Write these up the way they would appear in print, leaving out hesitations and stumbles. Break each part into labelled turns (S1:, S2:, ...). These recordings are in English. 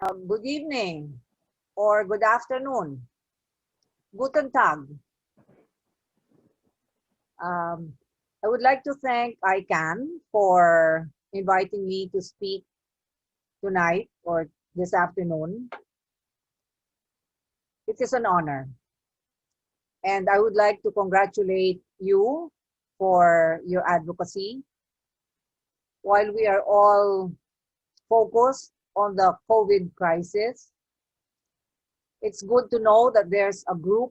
S1: Good evening or good afternoon. Guten Tag. I would like to thank ICANN for inviting me to speak tonight or this afternoon. It is an honor. And I would like to congratulate you for your advocacy. While we are all focused on the COVID crisis, it's good to know that there's a group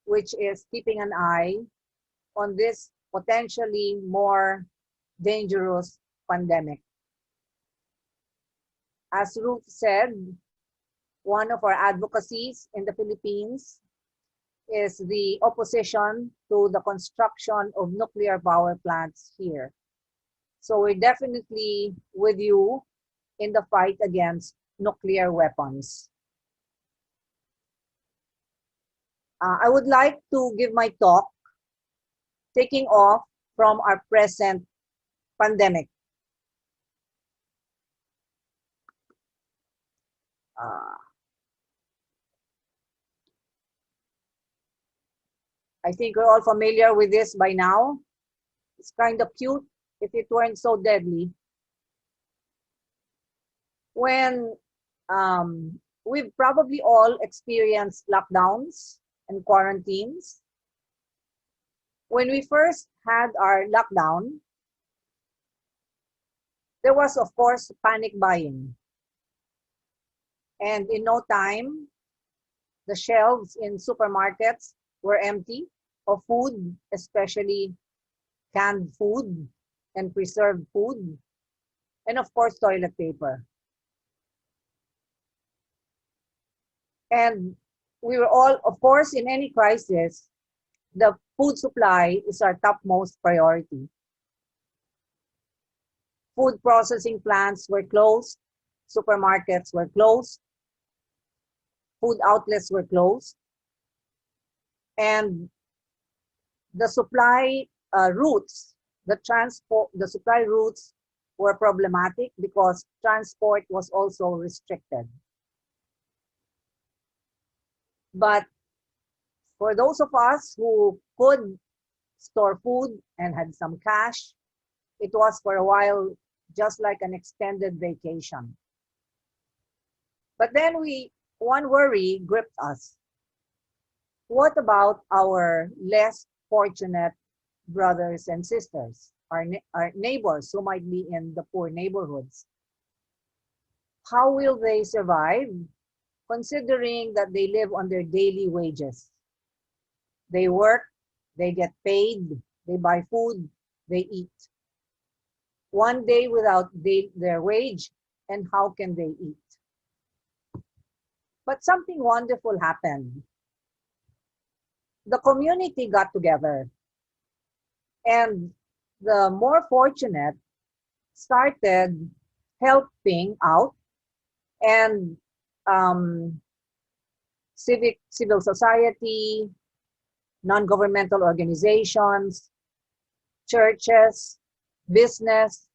S1: which is keeping an eye on this potentially more dangerous pandemic. As Ruth said, one of our advocacies in the Philippines is the opposition to the construction of nuclear power plants here. So we're definitely with you in the fight against nuclear weapons. I would like to give my talk taking off from our present pandemic. I think we're all familiar with this by now. It's kind of cute if it weren't so deadly. When we've probably all experienced lockdowns and quarantines. When we first had our lockdown, there was, of course, panic buying. And in no time, the shelves in supermarkets were empty of food, especially canned food and preserved food, and of course, toilet paper. And we were all, of course, in any crisis, the food supply is our topmost priority. Food processing plants were closed, supermarkets were closed, food outlets were closed, and the supply routes, the supply routes were problematic because transport was also restricted. But for those of us who could store food and had some cash, it was for a while just like an extended vacation. But then one worry gripped us. What about our less fortunate brothers and sisters, our neighbors who might be in the poor neighborhoods? How will they survive, considering that they live on their daily wages? They work, they get paid, they buy food, they eat. One day without their wage, and how can they eat? But something wonderful happened. The community got together, and the more fortunate started helping out, and civil society, non-governmental organizations, churches, business,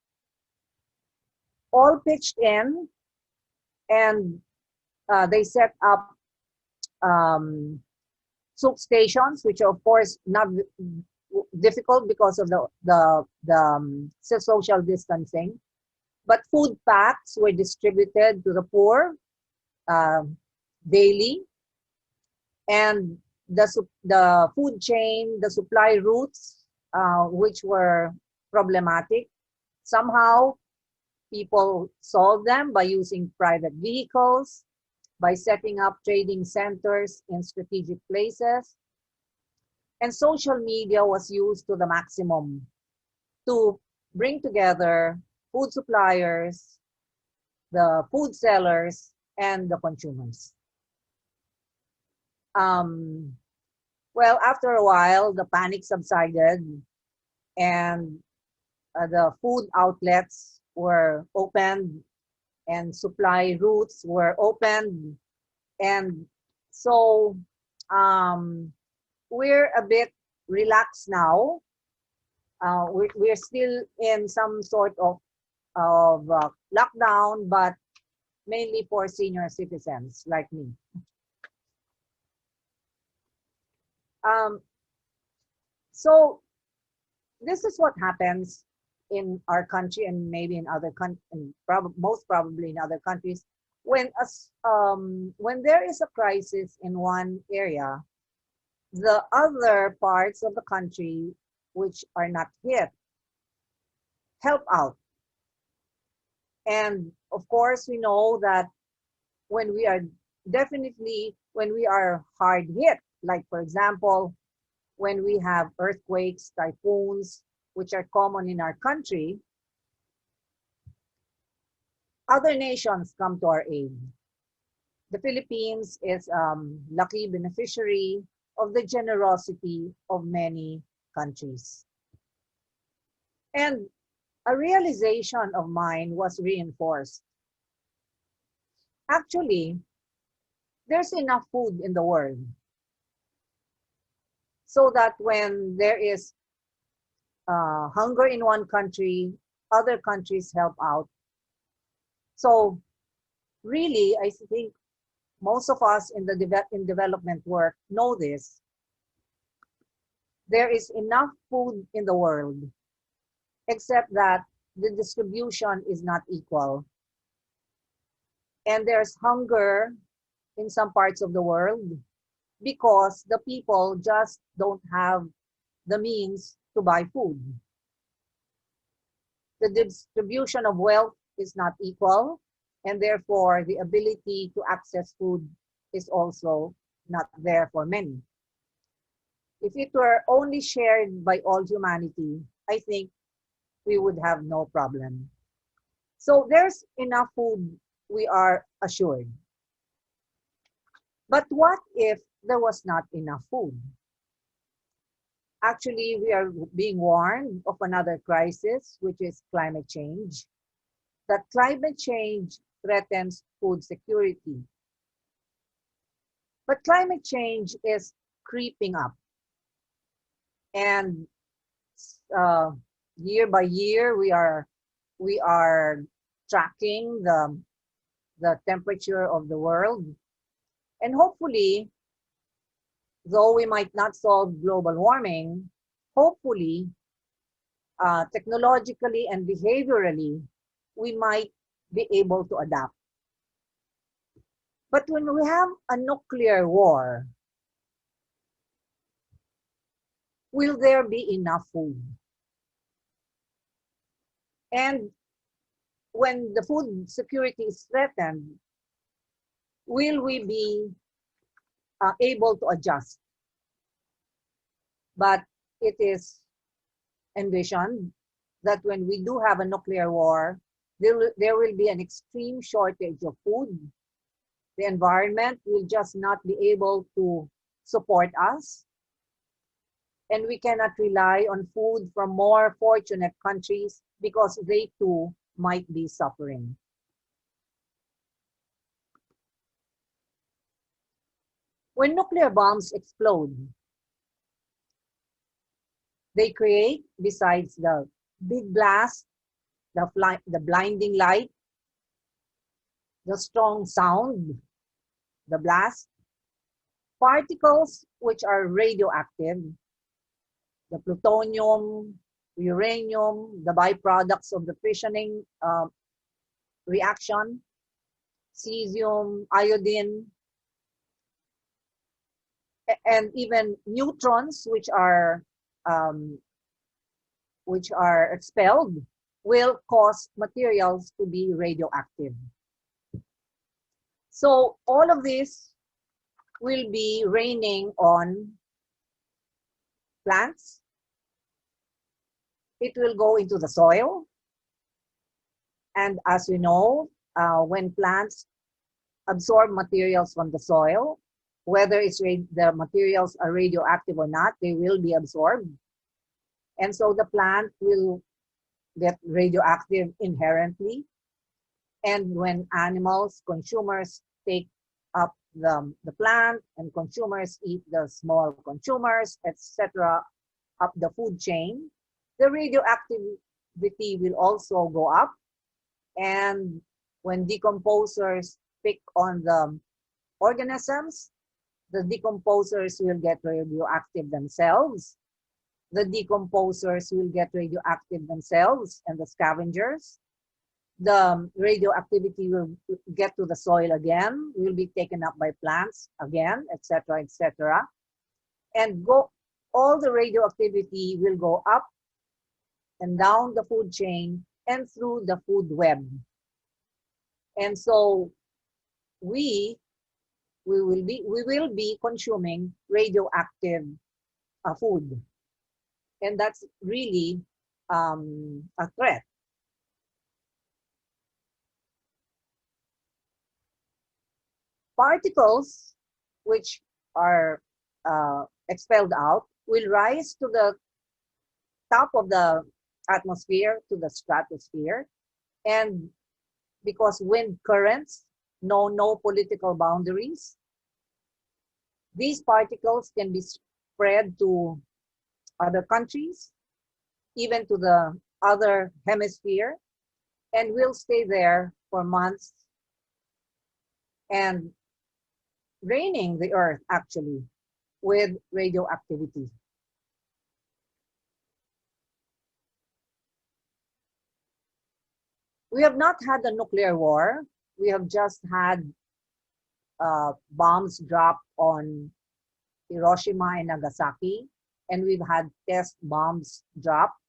S1: all pitched in, and they set up soup stations, which are of course not difficult because of the social distancing. But food packs were distributed to the poor daily, and the food chain, the supply routes, which were problematic, somehow people solved them by using private vehicles, by setting up trading centers in strategic places. And social media was used to the maximum to bring together food suppliers, the food sellers, and the consumers. Well, after a while, the panic subsided, and the food outlets were opened and supply routes were opened. And so we're a bit relaxed now. We're still in some sort of lockdown, but mainly for senior citizens like me. So this is what happens in our country and maybe in other countries, most probably in other countries, when there is a crisis in one area, the other parts of the country which are not hit help out. And of course, we know that when we are when we are hard hit, like for example, when we have earthquakes, typhoons, which are common in our country, other nations come to our aid. The Philippines is lucky beneficiary of the generosity of many countries. And a realization of mine was reinforced. Actually, there's enough food in the world so that when there is hunger in one country, other countries help out. So really, I think most of us in development work know this. There is enough food in the world, except that the distribution is not equal. And there's hunger in some parts of the world because the people just don't have the means to buy food. The distribution of wealth is not equal, and therefore the ability to access food is also not there for many. If it were only shared by all humanity, I think we would have no problem. So there's enough food, we are assured. But what if there was not enough food? Actually, we are being warned of another crisis, which is climate change. That climate change threatens food security. But climate change is creeping up. And year by year, we are tracking the temperature of the world. And hopefully, though we might not solve global warming, hopefully, technologically and behaviorally, we might be able to adapt. But when we have a nuclear war, will there be enough food? And when the food security is threatened, will we be able to adjust? But it is envisioned that when we do have a nuclear war, there will be an extreme shortage of food. The environment will just not be able to support us. And we cannot rely on food from more fortunate countries because they too might be suffering. When nuclear bombs explode, they create, besides the big blast, the blinding light, the strong sound, the blast, particles which are radioactive, the plutonium, uranium, the byproducts of the fissioning reaction, cesium, iodine, and even neutrons, which are expelled, will cause materials to be radioactive. So all of this will be raining on plants. It will go into the soil. And as we know, when plants absorb materials from the soil, whether the materials are radioactive or not, they will be absorbed. And so the plant will get radioactive inherently. And when animals, consumers, take up the plant and consumers eat the small consumers, etc., up the food chain, the radioactivity will also go up. And When decomposers pick on the organisms, the decomposers will get radioactive themselves. The decomposers will get radioactive themselves and the scavengers. The radioactivity will get to the soil again, will be taken up by plants again, etc., etc. And all the radioactivity will go up and down the food chain and through the food web. And so we will be consuming radioactive food. And that's really a threat. Particles which are expelled out will rise to the top of the atmosphere, to the stratosphere. And because wind currents know no political boundaries, these particles can be spread to other countries, even to the other hemisphere, and will stay there for months and draining the earth actually with radioactivity. We have not had a nuclear war. We have just had bombs dropped on Hiroshima and Nagasaki, and we've had test bombs dropped,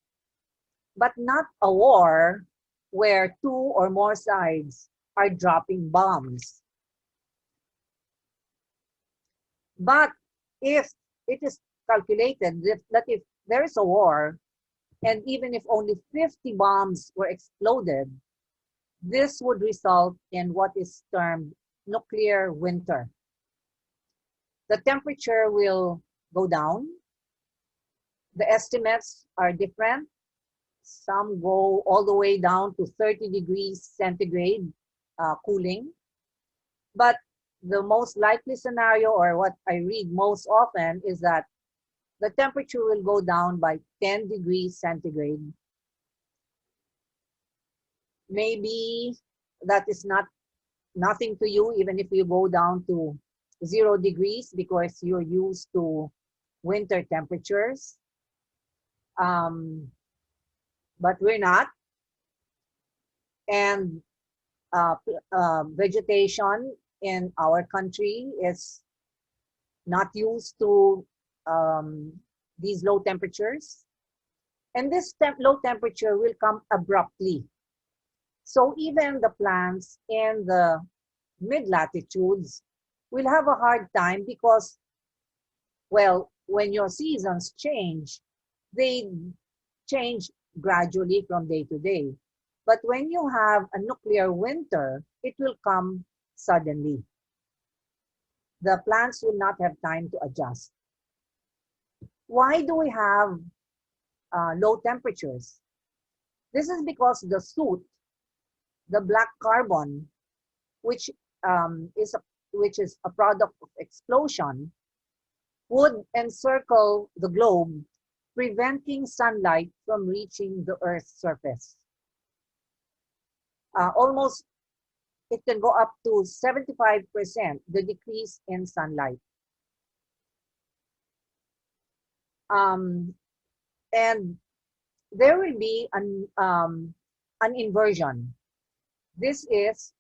S1: but not a war where two or more sides are dropping bombs. But if it is calculated that if there is a war, and even if only 50 bombs were exploded, this would result in what is termed nuclear winter. The temperature will go down. The estimates are different. Some go all the way down to 30 degrees centigrade cooling. But the most likely scenario, or what I read most often, is that the temperature will go down by 10 degrees centigrade. Maybe that is nothing to you, even if you go down to 0 degrees because you're used to winter temperatures. But we're not. And vegetation in our country is not used to these low temperatures. And this low temperature will come abruptly. So even the plants in the mid-latitudes will have a hard time because, well, when your seasons change, they change gradually from day to day. But when you have a nuclear winter, it will come suddenly. The plants will not have time to adjust. Why do we have low temperatures? This is because the soot, the black carbon, which is a product of explosion, would encircle the globe, preventing sunlight from reaching the Earth's surface. Almost, it can go up to 75%, the decrease in sunlight. And there will be an inversion. This is,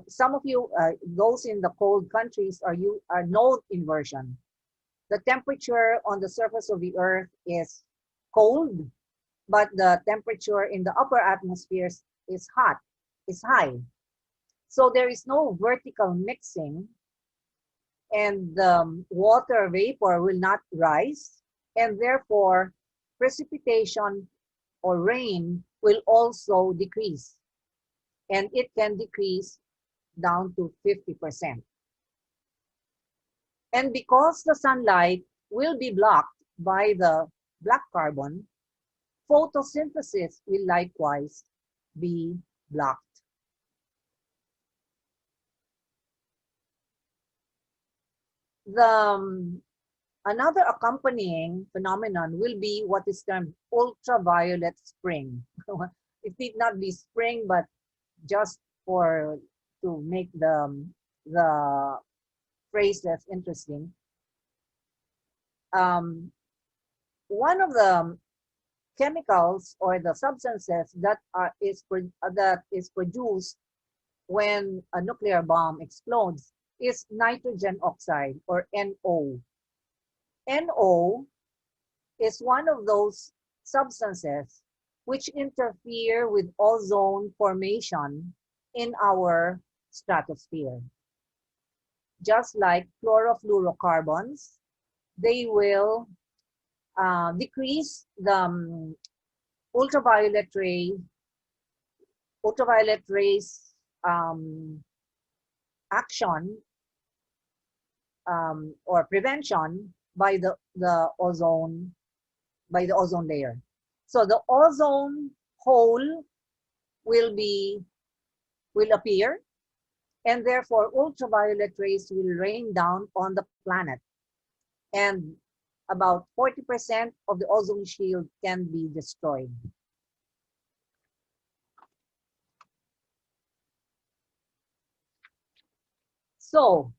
S1: some of you, those in the cold countries are know inversion. The temperature on the surface of the Earth is cold, but the temperature in the upper atmospheres is hot, is high. So there is no vertical mixing, and the water vapor will not rise, and therefore precipitation or rain will also decrease, and it can decrease down to 50%. And because the sunlight will be blocked by the black carbon, photosynthesis will likewise be blocked. Another accompanying phenomenon will be what is termed ultraviolet spring. It need not be spring, but just for to make the phrases interesting. One of the chemicals or the substances that is produced when a nuclear bomb explodes is nitrogen oxide, or NO. NO is one of those substances which interfere with ozone formation in our stratosphere. Just like chlorofluorocarbons, they will decrease the ultraviolet rays action or prevention by the ozone layer. So the ozone hole will appear, and therefore ultraviolet rays will rain down on the planet, and about 40% of the ozone shield can be destroyed. So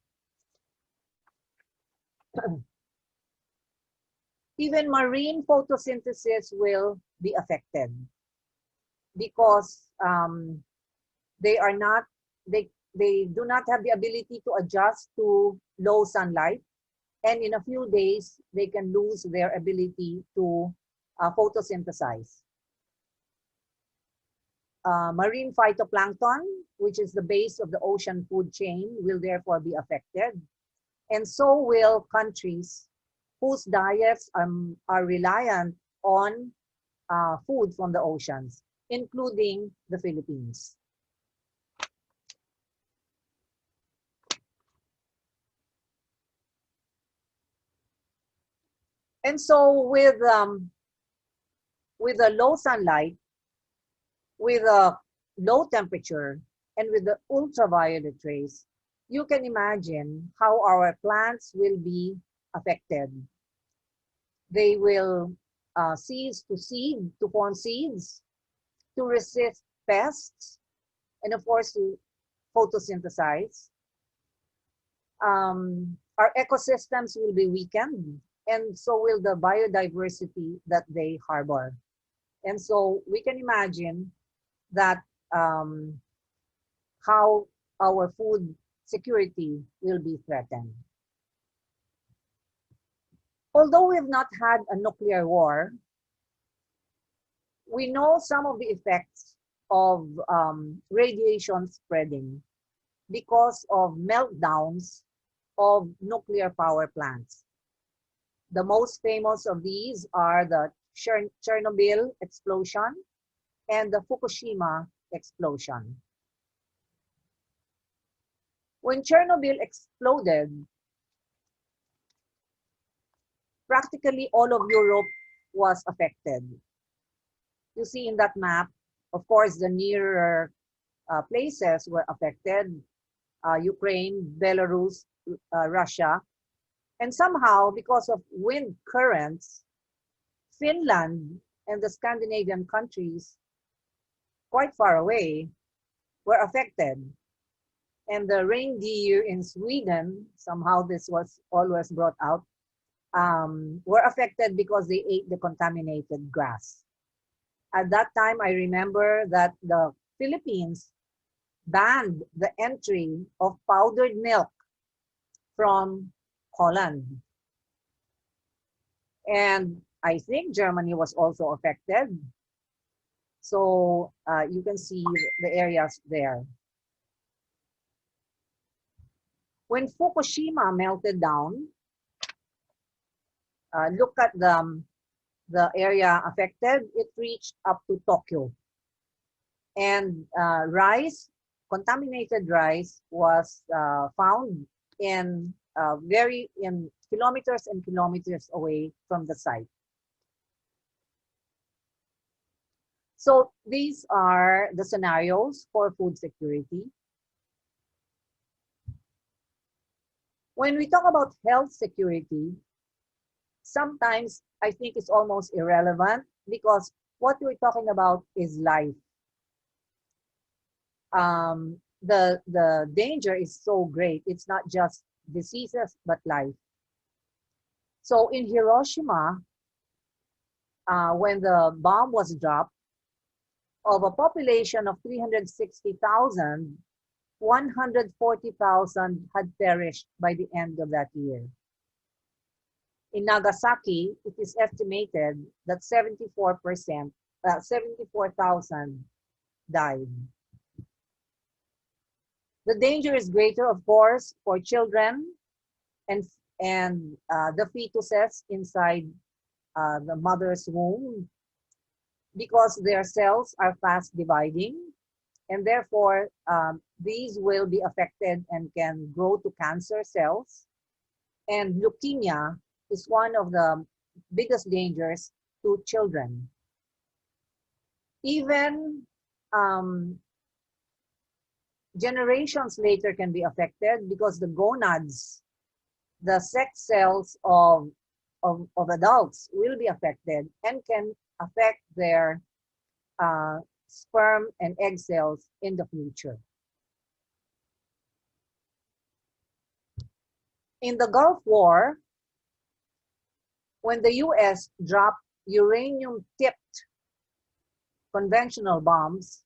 S1: even marine photosynthesis will be affected because they do not have the ability to adjust to low sunlight, and in a few days they can lose their ability to photosynthesize. Marine phytoplankton, which is the base of the ocean food chain, will therefore be affected, and so will countries whose diets are reliant on food from the oceans, including the Philippines. And so with the low sunlight, with a low temperature, and with the ultraviolet rays, you can imagine how our plants will be affected. They will cease to form seeds, to resist pests, and of course to photosynthesize. Our ecosystems will be weakened, and so will the biodiversity that they harbor. And so we can imagine that how our food security will be threatened. Although we've not had a nuclear war, we know some of the effects of radiation spreading because of meltdowns of nuclear power plants. The most famous of these are the Chernobyl explosion and the Fukushima explosion. When Chernobyl exploded, practically all of Europe was affected. You see in that map, of course, the nearer places were affected, Ukraine, Belarus, Russia, and somehow because of wind currents, Finland and the Scandinavian countries quite far away were affected. And the reindeer in Sweden, somehow this was always brought out, were affected because they ate the contaminated grass. At that time, I remember that the Philippines banned the entry of powdered milk from Holland. And I think Germany was also affected. So you can see the areas there. When Fukushima melted down, look at the area affected. It reached up to Tokyo. And contaminated rice was found in kilometers and kilometers away from the site. So these are the scenarios for food security. When we talk about health security, sometimes I think it's almost irrelevant because what we're talking about is life. the danger is so great. It's not just diseases, but life. So in Hiroshima, when the bomb was dropped, of a population of 360,000, 140,000 had perished by the end of that year. In Nagasaki, it is estimated that 74,000 died. The danger is greater, of course, for children and the fetuses inside the mother's womb, because their cells are fast dividing, and therefore these will be affected and can grow to cancer cells. And leukemia is one of the biggest dangers to children. Even generations later can be affected, because the gonads, the sex cells of adults, will be affected and can affect their sperm and egg cells in the future. In the Gulf War, when the US dropped uranium-tipped conventional bombs,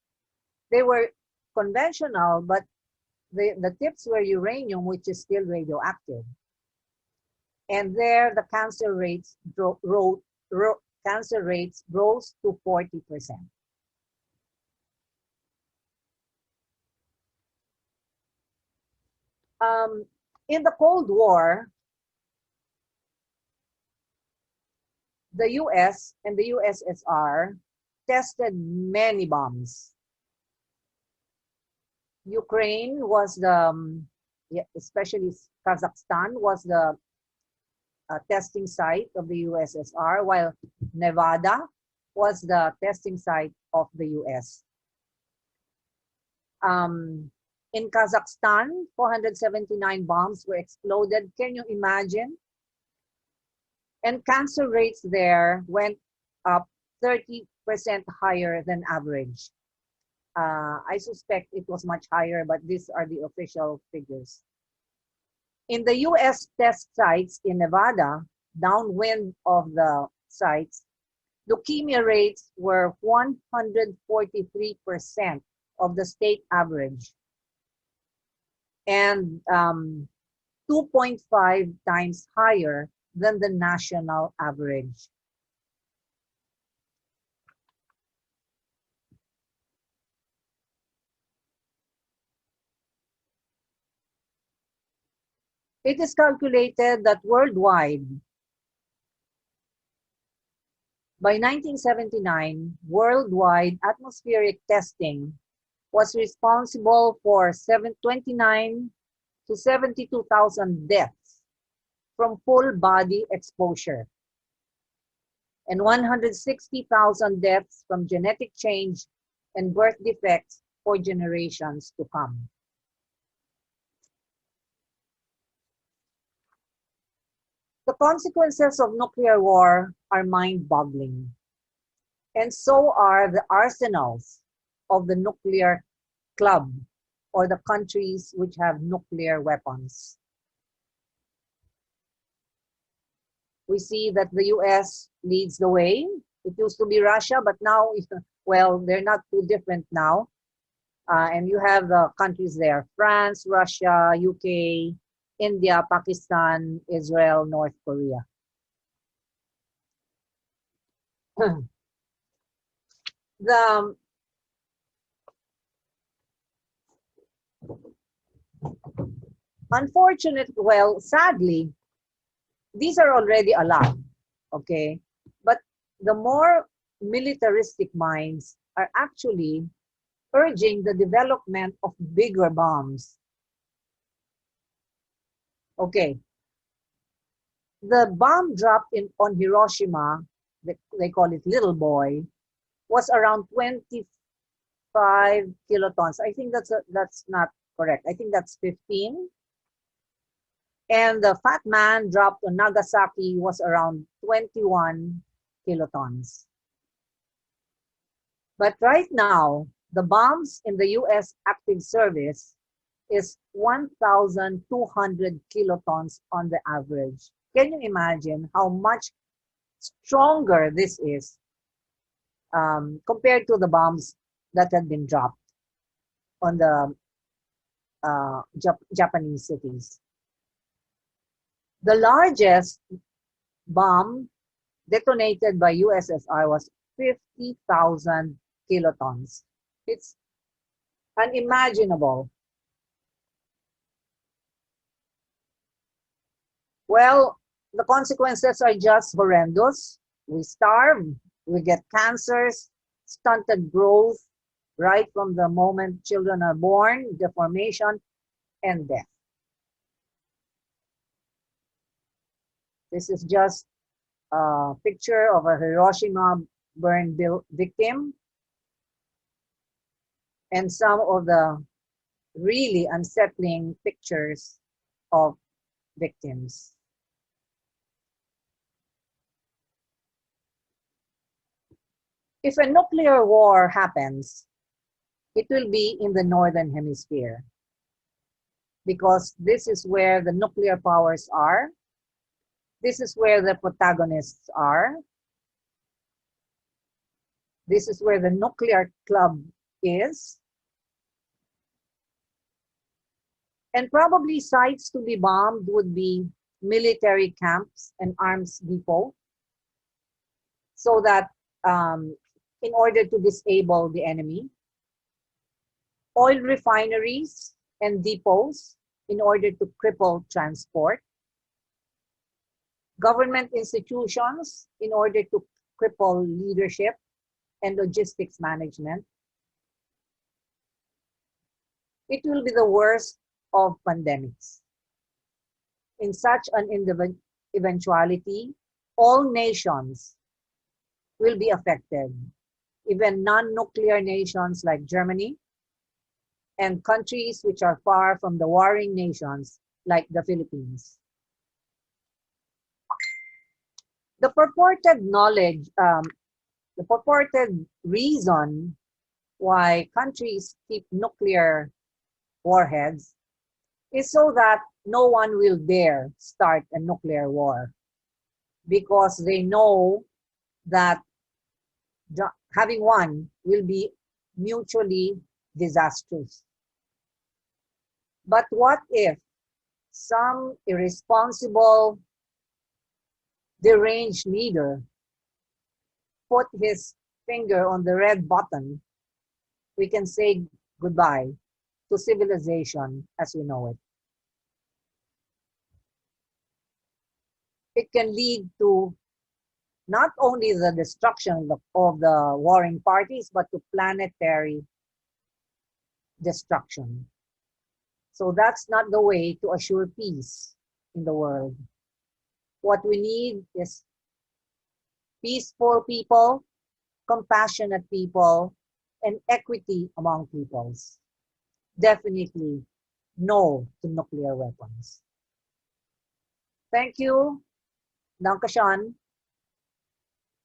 S1: they were conventional, but the tips were uranium, which is still radioactive. And there, the cancer rates rose to 40%. In the Cold War, the US and the USSR tested many bombs. Ukraine was the, especially Kazakhstan, was the testing site of the USSR, while Nevada was the testing site of the US. In Kazakhstan, 479 bombs were exploded. Can you imagine? And cancer rates there went up 30% higher than average. I suspect it was much higher, but these are the official figures. In the US test sites in Nevada, downwind of the sites, leukemia rates were 143% of the state average, and 2.5 times higher than the national average. It is calculated that worldwide, by 1979, worldwide atmospheric testing was responsible for 29 to 72,000 deaths from full body exposure, and 160,000 deaths from genetic change and birth defects for generations to come. The consequences of nuclear war are mind-boggling, and so are the arsenals of the nuclear club, or the countries which have nuclear weapons. We see that the US leads the way. It used to be Russia, but now, well, they're not too different now. And you have the countries there: France, Russia, UK, India, Pakistan, Israel, North Korea. Sadly, these are already a lot, okay? But the more militaristic minds are actually urging the development of bigger bombs. Okay, the bomb dropped on Hiroshima, they call it Little Boy, was around 25 kilotons. I think that's not correct. I think that's 15. And the Fat Man dropped on Nagasaki was around 21 kilotons. But right now, The bombs in the US active service is 1,200 kilotons on the average. Can you imagine how much stronger this is compared to the bombs that had been dropped on the Japanese cities? The largest bomb detonated by USSR was 50,000 kilotons. It's unimaginable. Well, the consequences are just horrendous. We starve, we get cancers, stunted growth right from the moment children are born, deformation, and death. This is just a picture of a Hiroshima burn victim and some of the really unsettling pictures of victims. If a nuclear war happens, it will be in the Northern Hemisphere because this is where the nuclear powers are. This is where the protagonists are. This is where the nuclear club is. And probably sites to be bombed would be military camps and arms depot, so that in order to disable the enemy, oil refineries and depots in order to cripple transport, government institutions in order to cripple leadership and logistics management. It will be the worst of pandemics. In such an eventuality, all nations will be affected, even non-nuclear nations like Germany and countries which are far from the warring nations like the Philippines. The purported knowledge, the purported reason why countries keep nuclear warheads is so that no one will dare start a nuclear war, because they know that having one will be mutually disastrous. But what if some irresponsible, deranged leader put his finger on the red button? We can say goodbye to civilization as we know it. It can lead to not only the destruction of the warring parties, but to planetary destruction. So that's not the way to assure peace in the world. What we need is peaceful people, compassionate people, and equity among peoples. Definitely no to nuclear weapons. Thank you. Danke schön.